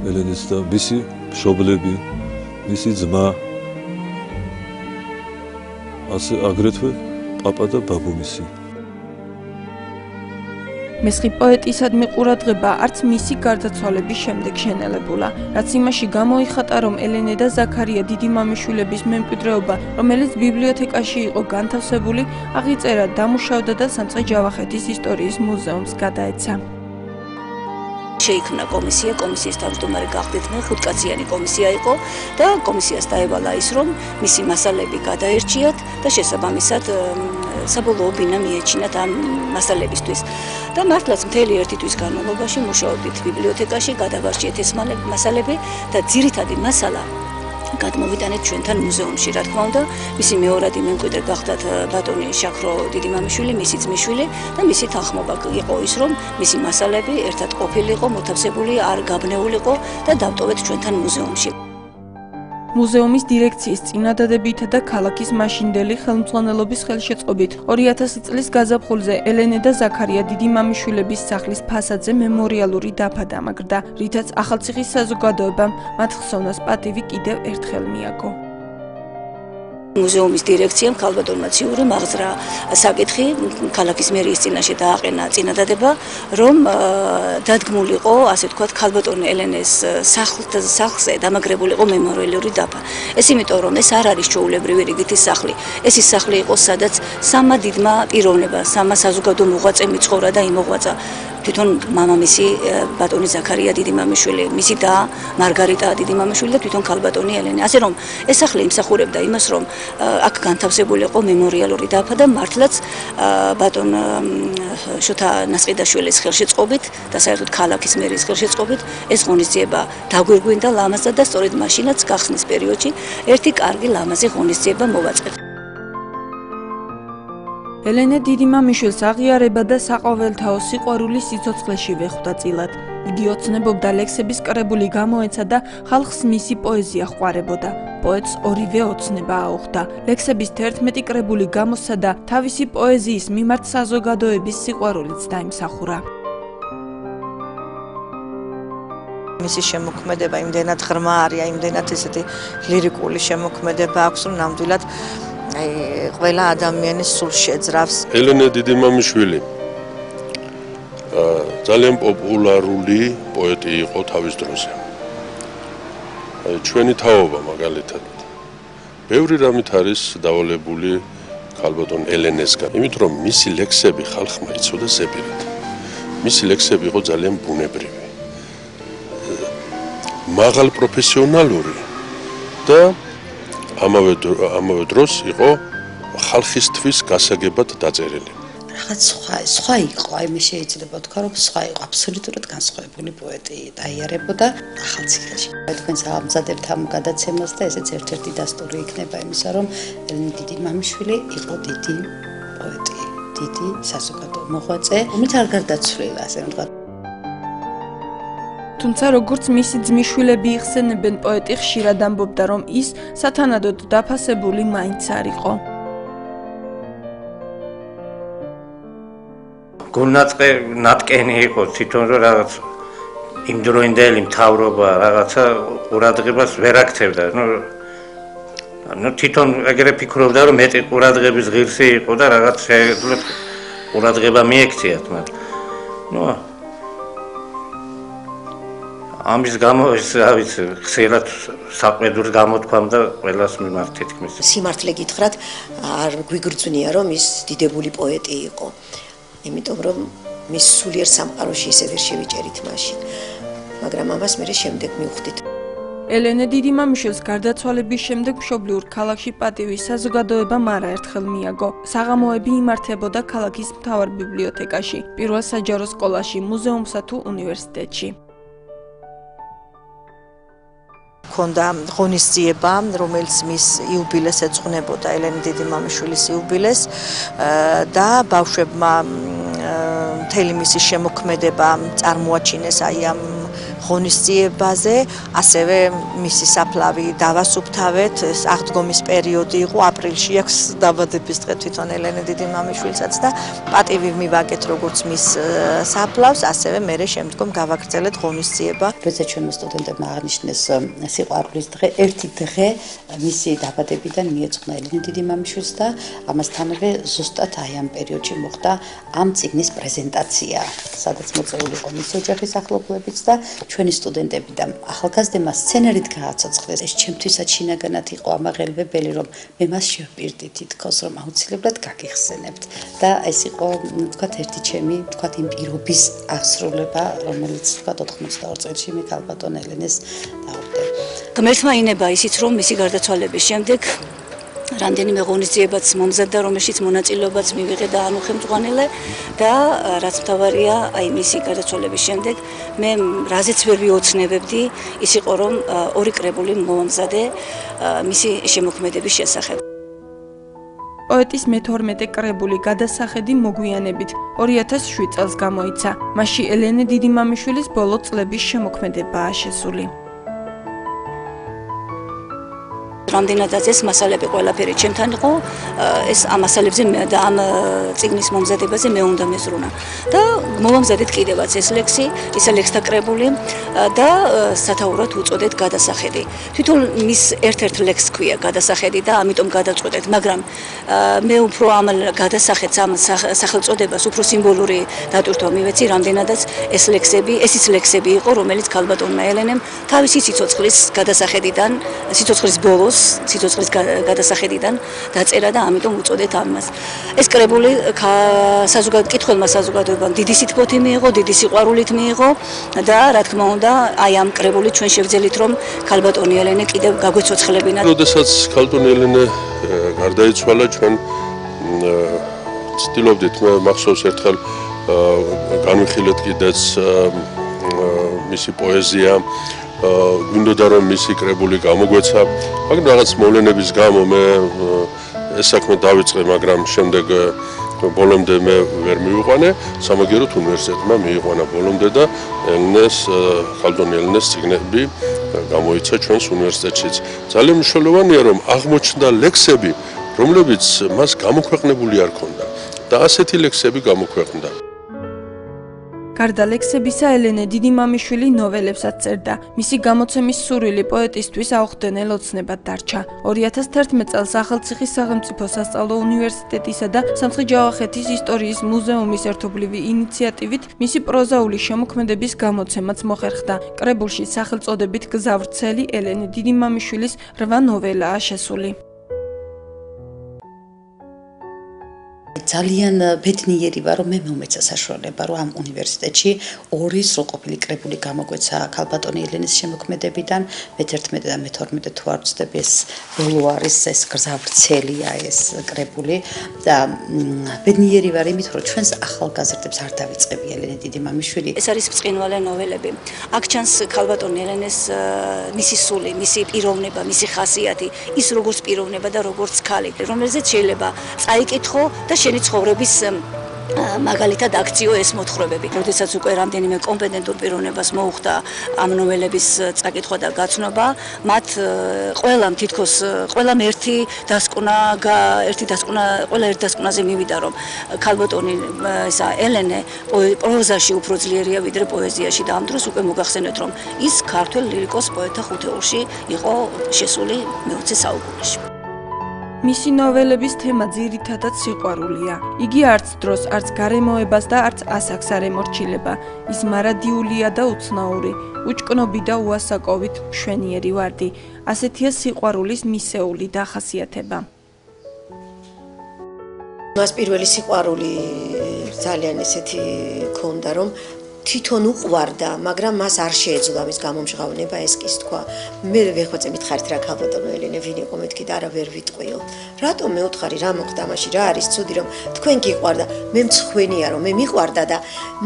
ელენეს და მისი მშობლები, მისი ძმა, ასე აგრეთვე პაპა და ბაბუმისი. მესხი პოეტისადმი ყურადღება არც მისი გარდაცვალების შემდეგ შენელებულა, რაც იმაში გამოიხატა, რომ ელენე და ზაქარია დიდი მამიშვილების მემკვიდრეობა, რომელიც ბიბლიოთეკაში იყო განთავსებული, აღიწერა, დამუშავდა და სამცხე ჯავახეთის ისტორიის მუზეუმს გადაეცა. შეიქმნა კომისიის თავმჯდომარე გახდით მე, 5-კაციანი კომისია იყო და კომისიას დაევალა ის, რომ მისი მასალები გადაერჩიათ და შესაბამისად საბოლოო ბინა მიეჩინათ ამ მასალებისთვის. და მართლაც მთელი ერთი თვის განმავლობაში მუშაობდით ბიბლიოთეკაში, გადავარჩიეთ ეს მასალები და ძირითადი მასალა გადმოვიტანეთ ჩვენთან მუზეუმში, რა თქმა უნდა, მისი მეორადი მემკვიდრე გახდათ ბატონი შაქრო დიდი მამიშვილი, მისი ძმისშვილი და მისი თანხმობა იყო ის, რომ მისი მასალები ერთად ყოფილიყო, მოთავსებული, არ გაბნეულიყო და დავტოვეთ ჩვენთან მუზეუმში. მუზეუმის დირექციის წინადადებითა და ქალაქის მაშინდელი ხელმძღვანელობის ხელშეწყობით 2000 წლის გაზაფხულზე ელენე და ზაქარია დიდი მამიშვილების სახლის ფასადზე მემორიალური დაფა დამაგრდა, რითაც ახალციხის საზოგადოებამ მათ ხსოვნას პატივი კიდევ ერთხელ მიაგო. მუზეუმის დირექციამ ქალბატონმა ციურემ აღძრა საკითხი, ქალაქის მერიის წინაშე დააყენა წინადადება, რომ დადგმულიყო, ასე ვთქვათ, ქალბატონ ელენეს სახლზე დამაგრებულიყო მემორიალური დაფა. ეს იმიტომ, რომ ეს არ არის ჩვეულებრივი რიგითი სახლი. ეს ის სახლი იყო, სადაც სამმა დიდმა პიროვნება, სამმა საზოგადო მოღვაწემ იცხოვრა და იმოღვაწა. თვითონ მამამისი ბატონი ზაქარია დიდი მამიშვილი, მისი და მარგარიტა დიდი მამიშვილი და თვითონ ქალბატონი ელენე. ასე რომ ეს სახლი იმსახურებდა იმას, რომ აქ განთავსებული იყო მემორიალური დაფა და მართლაც ბატონ შოთა ნასყიდაშვილის ხელშეწყობით და საერთოდ ქალაქის მერიის ხელშეწყობით ეს ღონისძიება დაგვირგვინდა ლამაზად და სწორედ მაშინაც გახსნის პერიოდში ერთი კარგი ლამაზი ღონისძიება მოვაწყეთ. ელენე დიდი მამიშვილს აღიარება და საყოველთაო სიყვარული სიცოცხლეში ვეხვდა წილად. იგი ოცნებობდა ლექსების კრებული გამოეცა და ხალხს მისი პოეზია ხვარებოდა. პოეტს ორივე ოცნება აუხდა. ლექსების 11 კრებული გამოსცა და თავისი პოეზიის მიმართ საზოგადოების სიყვარულიც დაიმსახურა. მისი შემოქმედება იმდენად ღრმა არის, იმდენად ესეთი ლირიკული შემოქმედება აქვს, რომ ნამდვილად ყველა ადამიანის სულს შეძრავს. ელენე დიდი მამიშვილი ძალიან პოპულარული პოეტი იყო თავის დროზე. ჩვენი თაობა მაგალითად ბევრი რამით არის დავალებული ქალბატონ ელენესგან, იმიტომ რომ მისი ლექსები ხალხმა იცოდა ზეპირად. მისი ლექსები იყო ძალიან ბუნებრივი, მაღალ პროფესიონალური და ამავე დროს იყო ხალხისთვის გასაგებად დაწერილი. რაღაც სხვა იყო, აი მე შეიძლება ვთქვა, რომ სხვა იყო, აბსოლუტურად განსხვავებული პოეტი დაიარებოდა ახალციხეში. თქვენ ამზადებთ ამ გადაცემას და ესეც ერთ-ერთი დასტური იქნება იმისა, რომ ელენე დიდი მამიშვილი იყო დიდი პოეტი, დიდი საზოგადო მოღვაწე, რომელიც არ გარდაცვლილა, ასე ვთქვა. თუმცა როგორც მისი ძმისშვილები იხსენებენ, პოეტი ხშირად ამბობდა, რომ ის სათანადოდ დაფასებული მაინც არ იყო. გულნატკენი იყო თვითონ, რომ რაღაც იმდროინდელი მთავრობა რაღაცა ყურადღებას ვერ აქცევდა. ნუ თვითონ ეგრე ფიქრობდა, რომ მეტი ყურადღების ღირსი იყო და რაღაც შეიძლება ყურადღება მიექციათ მათ. ნუ ამის გამო ეს რა ვიცი, ხშირად საყვედურს გამოთქვამ და ყველას მიმართ თითქმის. სიმართლე გითხრათ, არ გვიგრძვნია, რომ ის დიდებული პოეტი იყო. იმიტომ რომ მის სულიერ სამყაროში ისევ ვერ შევიჭერით მაშინ. მაგრამ ამას მე შემდეგ მივხვდით. ელენე დიდი მამიშვილს გარდაცვალების შემდეგ მშობლიურ ქალაქში პატივი საზოგადოებამ არაერთხელ მიაგო. საღამოები იმართებოდა ქალაქის მთავარ ბიბლიოთეკაში, პირველ საჯარო სკოლაში, მუზეუმსა თუ უნივერსიტეტში. ქონდა ღონისძიება, რომელიც მის იუბილეს ეძღვნებოდა, ელენე დიდი მამიშვილის იუბილეს და ბავშვებმა მთელი მისი შემოქმედება წარმოაჩინეს აი ამ ღონისძიებაზე, ასევე მისი საფლავი დავასუფთავეთ. ეს აღდგომის პერიოდი იყო აპრილში აქვს დაბადების დღე თვითონ ელენე დიდიმამიშვილსაც და პატივი მივაკეთ როგორც მის საფლავს, ასევე მერე შემდგომ გავაგრძელეთ ღონისძიება. როცა ჩვენმა სტუდენტებმა აღნიშნეს სიყვარულის დღე, ერთი დღე მისი დაბადებიდან მიეძღვნა ელენე დიდიმამიშვილს და ამასთანავე ზუსტად აი ამ პერიოდში მოხდა ამ წიგნის პრეზენტაცია, სადაც მოწვეული იყო მისი ოჯახის ახლობლებიც და ჩვენი სტუდენტები და ახალგაზრდებმა სცენარით გააცოცხლეს. ეს ჩემთვისაც შინაგანად იყო ამაღელვებელი, რომ მე მას შევპირდი თითქოს, რომ აუცილებლად გაგიხსენებთ და ეს იყო, თქვათ, ერთი ჩემი, თქვათ, იმ პირობის აღსრულება, რომელიც, თქვათ, 82 წელში მე ქალბატონ ელენეს დავდე. ღმერთმა ინება ისიც, რომ მისი გარდაცვალების შემდეგ რამდენიმე ღონისძიებაც მომზადდა, რომელშიც მონაწილეობაც მივიღე და ანუ ხელმძღვანელე და რაც მთავარია, აი მისი გარდაცვალების შემდეგ მე რაზეც ვერ ვიოცნებებდი, ის იყო რომ ორი კრებული მომზადე მისი შემოქმედების შესახებ. პოეტის მე-12 კრებული გადასახედი მოგვიანებით 2007 წელს გამოიცა. მასში ელენე დიდიმამიშვილის ბოლო წლების შემოქმედებაა შესული. რამდენადაც ეს მასალები ყველაფერი ჩემთან იყო, ეს ამ მასალებზე და ამ წიგნის მომზადებაზე მე უნდა მეზრუნა. და მოვამზადეთ კიდევაც ეს ლექსი, ის ლექსთა კრებული და სათაურად უწოდეთ გადასახედი. თვითონ მის ერთ-ერთ ლექსს ქვია გადასახედი და ამიტომ გადაწყვეტეთ, მაგრამ მე უფრო ამ გადასახედს, ამ სახელწოდებას უფრო სიმბოლური დატვირთვა მივეცი, რამდენადაც ეს ლექსები, ესიც ლექსები იყო, რომელიც ქალბატონმა ელენემ თავისი სიცოცხლის გადასახედიდან, სიცოცხლის ბოლოს სიცოცხლის გადასახედიდან დაწერა და ამიტომ უწოდეთ ამას. ეს კრებული კითხველმა საზოგადოებამ დიდი სითბოთი მიიღო, დიდი სიყვარულით მიიღო და რა თქმა უნდა, აი ამ კრებულით ჩვენ შევძელით რომ ქალბატონი ელენე კიდევ გაგვეცოცხლებინათ. როდესაც ქალბატონი ელენე გარდაიცვალა, ჩვენ ცდილობდით, მე მახსოვს ერთხელ განვიხილეთ კიდეც მისი პოეზია, გვინდოდა რომ მისი კრებული გამოგვეცა, მაგრამ რაღაც მოვლენების გამო მე ეს საქმე დავიწყე, მაგრამ შემდეგ ბოლომდე მე ვერ მივიყვანე, სამაგიეროდ უნივერსიტეტმა მიიყვანა ბოლომდე და ელენეს, ქალბატონ ელენეს წიგნები გამოიცა ჩვენს უნივერსიტეტშიც. ძალიან მნიშვნელოვანია, რომ აღმოჩნდა ლექსები, რომლებიც მას გამოქვეყნებული არ ქონდა და ასეთი ლექსები გამოქვეყნდა. გარდა ლექსებისა, ელენე დიდიმამიშვილი ნოველებსაც წერდა. მისი გამოცემის სურვილი პოეტისთვის აუხსნელ ოცნებად დარჩა. 2011 წელს ახალციხის სახელმწიფო სასწავლო უნივერსიტეტისა და სამცხე-ჯავახეთის ისტორიის მუზეუმის ერთობლივი ინიციატივით მისი პროზაული შემოქმედების გამოცემაც მოხერხდა. კრებულში სახელწოდებით გზავრცელი ელენე დიდიმამიშვილის 8 ნოველაა შესული. ძალიან ბედნიერი ვარ, რომ მე მომეცა საშუალება, რომ ამ უნივერსიტეტში ორი სრულყოფილი კრებული გამოგვეცა ქალბატონი ელენეს შემოქმედებიდან, მე-11 და მე-12 თუ არ ვცდები, ეს ბოლო არის ეს გზავრცელია ეს კრებული და ბედნიერი ვარ იმით, რომ ჩვენს ახალგაზრდებს არ დავიწყები ელენე დიდიმამიშვილი. ეს არის ბრწყინვალე ნოველები. აქ ჩანს ქალბატონ ელენეს მისი სული, მისი პიროვნება, მისი ხასიათი, ის როგორც პიროვნება და როგორც ქალი, რომელზეც შეიძლება წაიკითხო და შენი ცხოვრების მაგალითად აქციო ეს მოთხრობები. როდესაც უკვე რამდენიმე კომპეტენტურ პიროვნებას მოუხდა ამ ნოველების წაკითხვა და გაცნობა, მათ ყველამ თითქოს ყველამ ერთი დასკვნაზე მივიდა, რომ ქალბატონი ისა ელენე პროზაში უფრო ძლიერია ვიდრე პოეზიაში და ამ დროს უკვე მოგახსენეთ, რომ ის ქართველ ლირიკოს პოეტთა ხუთეულში იყო შესული მე-20 საუკუნეში. მისი ნოველების თემა ძირითადად სიყვარულია. იგი არც დროს, არც გარემოებას და არც ასაკს არ ემორჩილება. ის მარადიულია და უცნაური, უჭკნობი და უასაკოვით მშვენიერი ვარდი. ასეთია სიყვარულის მისეული და ხასიათება. მას პირველი სიყვარული ძალიან ესეთი ქონდა, რომ თვითონ უყვარდა, მაგრამ მას არ შეეძლო ამის გამომჟღავნება, ეს კი თქვა. მე ვეხვეწე მითხარით რა ქალბატონო ელენე ვინ იყო, მეთქი და არა ვერ ვიტყვიო. რატომ მეუთხარი რა მოხდა მაშინ, რა არის ცუდი რომ თქვენ გიყვარდა, მე მცხვენია რომ მე მიყვარდა და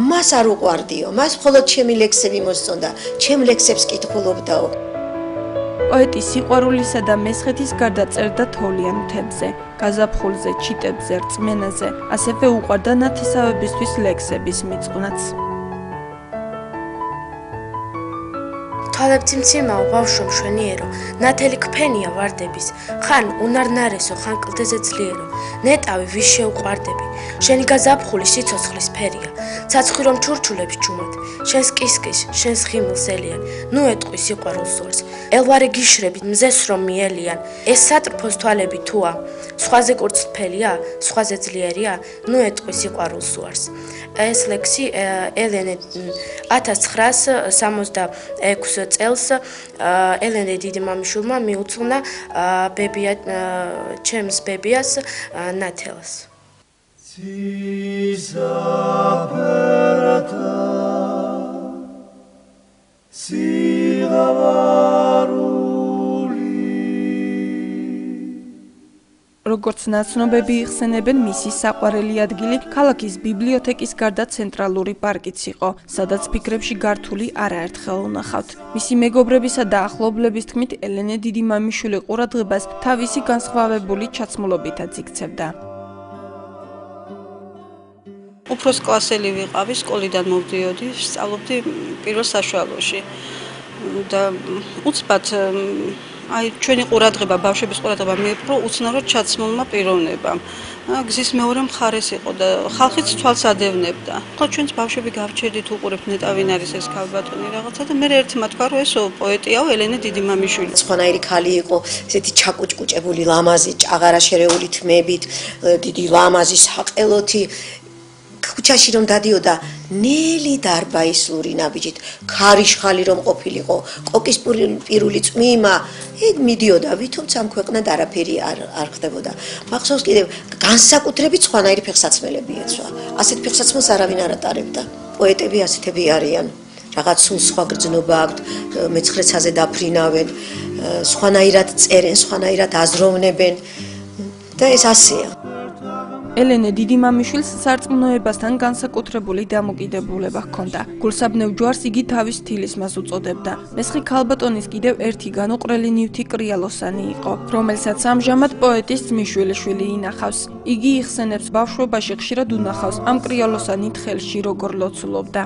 მას არ უყვარდიო, მას მხოლოდ ჩემი ლექსები მოსწონდა, ჩემ ლექსებს კითხულობდაო. პოეტი სიყვარულისა და მესხეთის გარდა წერდა თოვლიან მთებზე, გაზაფხულზე, ჩიტებზე, რწმენაზე, ასევე უყვარდა ნათესავებისთვის ლექსების მიწყვნაც. თვალებცი მციმაო ბავშვო მშვენიერო, ნათელი ქფენია ვარდების, ხან უნარნარესო, ხან კლდეზე ძლიერო, ნეტავი ვის შეუყვარდები, შენი გაზაფხული სიცოცხლის ფერია, ცაცხვი რომ ჩურჩულებს ჩუმად, შენს კისკის, შენს ღიმილს ელიან, ნუ ეტყვის სიყვარულს ზურს, ელვარე გიშრებით მზეს რომ მიელიან, ეს სატრფოს თვალები თუა, სხვაზე კურწფელია, სხვაზე ძლიერია, ნუ ეტყვის სიყვარულს ზურს. ეს ლექსი ელენე 1966 წელს ელენე დიდმამიშვილმა მიუძღვნა ბებია ჩემს ბებიას ნათელს. როგორც ნაცნობები იხსენებენ, მისი საყვარელი ადგილი ქალაქის ბიბლიოთეკის გარდა ცენტრალური პარკიც იყო, სადაც ფიქრებში გართული არაერთხელ უნახავთ. მისი მეგობრებისა და ახლობლების თქმით, ელენე დიდმამიშვილი ყურადღებას თავისი განსხვავებული ჩაცმულობითაც იქცევდა. უფროს კლასელი ვიყავი, სკოლიდან მოვდიოდი, სწავლობდი პირველ საშუალოში. და უცბად აი ჩვენი ყურადღება, ბავშვების ყურადღება მიეპყრო უცნაურად ჩაცმულმა პიროვნებამ. გზის მეორე მხარეს იყო და ხალხიც თვალს ადევნებდა. ხო ჩვენც ბავშვები გავჩერდით, უყურებთ ნეტავინ არის ეს ქალბატონი რაღაცა და მე ერთმა თქვა რომ ეს პოეტიაო ელენე დიდმამიშვილი. სხვანაირი ქალი იყო, ესეთი ჩაკუჭკუჭებული ლამაზი, ჭაღარა შერეული თმებით, დიდი ლამაზი საყელოთი. ქუჩაში რომ დადიოდა ნელი დარბაისლური ნაბიჯით, ქარიშხალი რომ ყოფილიყო, კოკის პირული წმიმა, ეგ მიდიოდა, ვითომც ამ ქვეყნად არაფერი არ ხდებოდა. მახსოვს კიდევ განსაკუთრებით სხვანაირი ფეხსაცმელები ეცვა. ასეთ ფეხსაცმელს არავინ არ ატარებდა. პოეტები ასეთები არიან. რაღაც სულ სხვა გრძნობა აქვთ, მეცხრეცაზე დაფრინავენ, სხვანაირად წერენ, სხვანაირად აზროვნებენ და ეს ასეა. ელენე დიდმამიშვილს სარწმუნოებასთან განსაკუთრებული დამოკიდებულება ჰქონდა. გულსაბნევ ჯვარს იგი თავის სტილისმას უწოდებდა. მესხი ქალბატონის კიდევ ერთი განუყრელი ნივთი კრიალოსანი იყო, რომელსაც ამჟამად პოეტის ძმისშვილიშვილი ინახავს. იგი იხსენებს, ბავშვობაში ხშირად უნახავს ამ კრიალოსანით ხელში როგორ ლოცულობდა.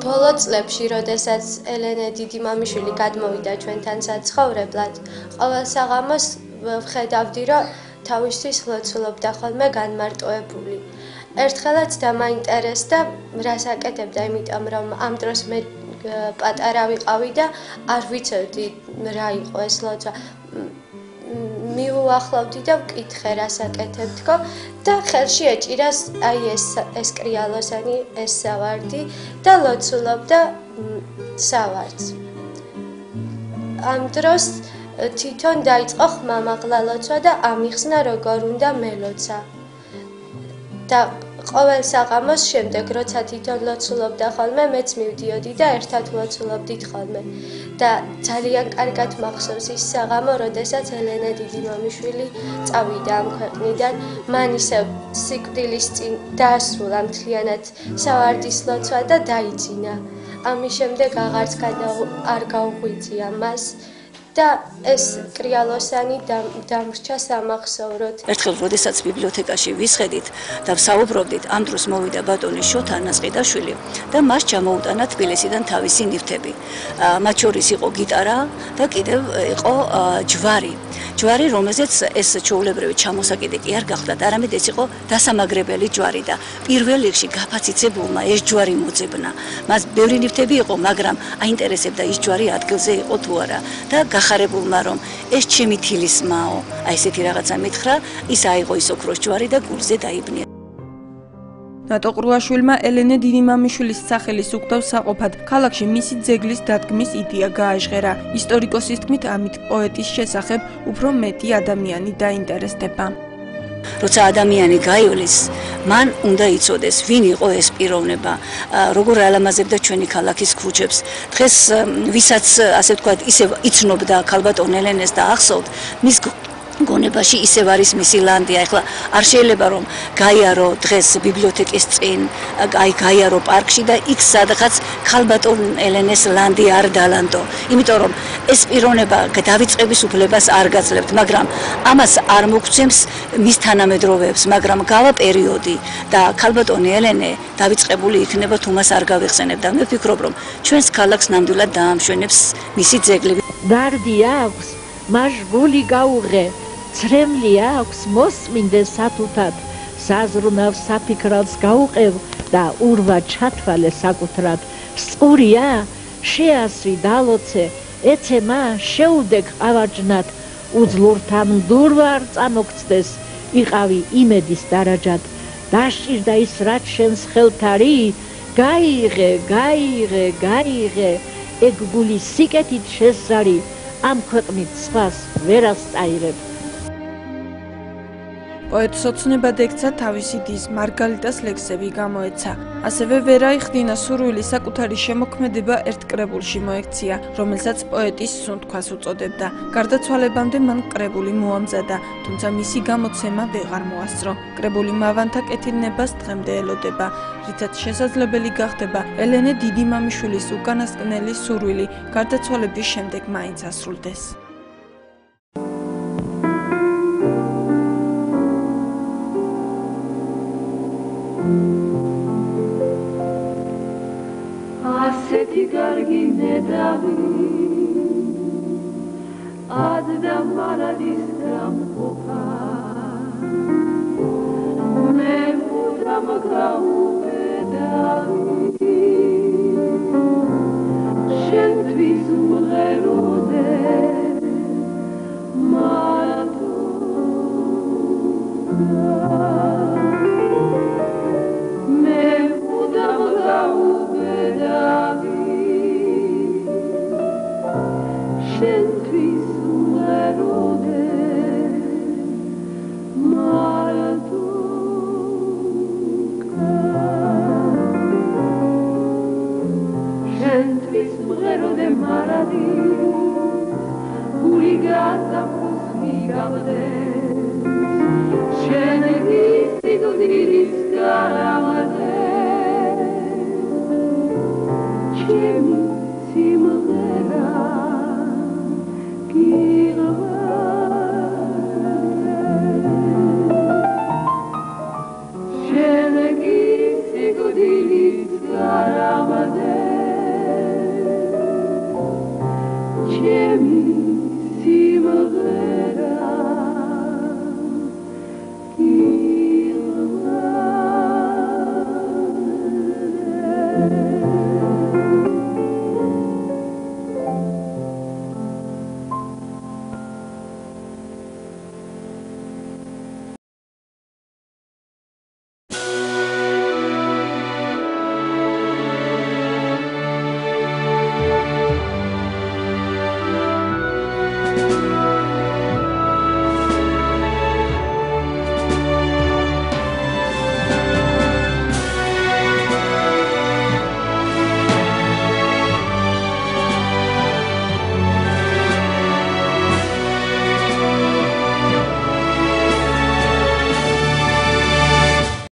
ბოლო წლებში, როდესაც ელენე დიდმამიშვილი გადმოვიდა ჩვენთან საცხოვრებლად, ყოველ საღამოს ვხედავდი, რომ თავისთვის ლოცულობდა ხოლმე განმარტოებული. ერთხელაც დამაინტერესდა, რას აკეთებდა, იმიტომ რომ ამ დროს მე პატარა ვიყავი და არ ვიცოდი რა იყო ეს ლოცვა. მიუახლოვდი და ვკითხე, რას აკეთებდო და ხელში ეჭირას აი ეს კრიალოსანი, ეს სავარდი და ლოცულობდა სავარდს. ამ დროს თვითონ დაიწყო ხმამაღლა ლოცვა და ამიხსნა როგორ უნდა მელოცა. და ყოველ საღამოს შემდეგ, როცა თვითონ ლოცულობდა ხოლმე, მეც მივდიოდი და ერთად ლოცულობდით ხოლმე. და ძალიან კარგად მახსოვს ის საღამო, როდესაც ელენე დიდმამიშვილი წავიდა ამ ქვეყნიდან, მან ისევ სიკვდილის წინ დაასრულა მთლიანად სავარდის ლოცვა და დაიძინა. ამის შემდეგ აღარც არ გაუღვიძია მას. და ეს კრიალოსანი დამრჩა სამახსოვროდ. ერთხელ როდესაც ბიბლიოთეკაში ვისხედით და ვსაუბრობდით, ამ დროს მოვიდა ბატონი შოთა ნასყიდაშვილი და მას ჩამოუტანა თბილისიდან თავისი ნივთები. მათ შორის იყო გიტარა და კიდევ იყო ჯვარი. ჯვარი, რომელზეც ეს ჩვეულებრივი ჩამოსაკიდე კი არ გახდა, არამედ ეს იყო დასამაგრებელი ჯვარი და პირველ რიგში გაფაციცებულმა ეს ჯვარი მოძებნა. მას ბევრი ნივთები იყო, მაგრამ აინტერესებდა ის ჯვარი ადგილზე იყო თუ არა და გახარებულმა რომ ეს ჩემი თილისმაო, აი ესეთი რაღაცა მითხრა, ის აიღო ის ოქროს ჯვარი და გულზე დაიბნია. ნატო ყრუაშვილმა ელენე დიდმამიშვილის სახელის უკვდავ საყოფად ქალაქში მისი ძეგლის დადგმის იდეა გააჟღერა. ისტორიკოსის თქმით, ამით პოეტის შესახებ უფრო მეტი ადამიანი დაინტერესდება. როცა ადამიანი გაივლის, მან უნდა იცოდეს, ვინ იყო ეს პიროვნება, როგორ ალამაზებდა ჩვენი ქალაქის ქუჩებს. დღეს ვისაც ასე ვთქვათ, ისევ იცნობდა ქალბატონ ელენეს და ახსოვთ, გონებაში ისევ არის მისი ლანდია. ეხლა არ შეიძლება რომ გაიარო დღეს ბიბლიოთეკის წინ, გაიარო პარკში და იქ სადღაც ქალბატონ ელენეს ლანდი არ დალანდო. იმიტომ რომ ეს პიროვნება დავიწყების უფლებას არ გაძლევთ, მაგრამ ამას არ მოგცემს მის თანამედროვეებს, მაგრამ გავა პერიოდი და ქალბატონი ელენე დავიწყებული იქნება თუ მას არ გავიხსენებ და მე ვფიქრობ რომ ჩვენს ქალაქს ნამდვილად დაამშვენებს მისი ძეგლი. დარდი აქვს, მაჟგული გაუღე, ცრემლი აქვს, მოსმინდე სათუთად, საზრუნავ საფიქრალს გაუყევ და ურვა ჩათვალე საკუთრად. სყურია, შეასვი დალოცე, ეცემა შეუდეგ ყავაჯნად, უძლურთან დურვარ წამოგცდეს, იყავი იმედის დარაჯად. დაშჭირდა ის რაც შენს ხელთარი, გაიღე, გაიღე, გაიღე, ეგ გული სიკეთით შესზარი, ამ ქვეყნით სხვას ვერას წაიღებ. პოეტს ოცნებად ექცა თავისი დის მარგალიტას ლექსები გამოეცა. ასევე ვერაიხდინა სურვილი საკუთარი შემოქმედება ერთ კრებულში მოექცია, რომელსაც პოეტის სუნთქვას უწოდებდა. გარდაცვალებამდე მან კრებული მოამზადა, თუმცა მისი გამოცემა ვეღარ მოასწრო. კრებული მავანთა კეთილნებას დღემდე ელოდება, რითაც შესაძლებელი გახდება ელენე დიდიმამიშვილის უკანასკნელი სურვილი გარდაცვალების შემდეგ მაინც ასრულდეს. ასეთი კარგი ნედავი ადდა მარადის დამყოფა მე მუდამ გავუბედავი შენთვის მღეროდე მარტო მე მუდამ გავუბედავი შენთვის მღეროდე მარტო შენთვის მღეროდე მარადი გული გაზაფხულს მიგავდეს შენ გისიგდირის გარამადეს ჩემი სიმღერა შენ გისიგდირის გარამადეს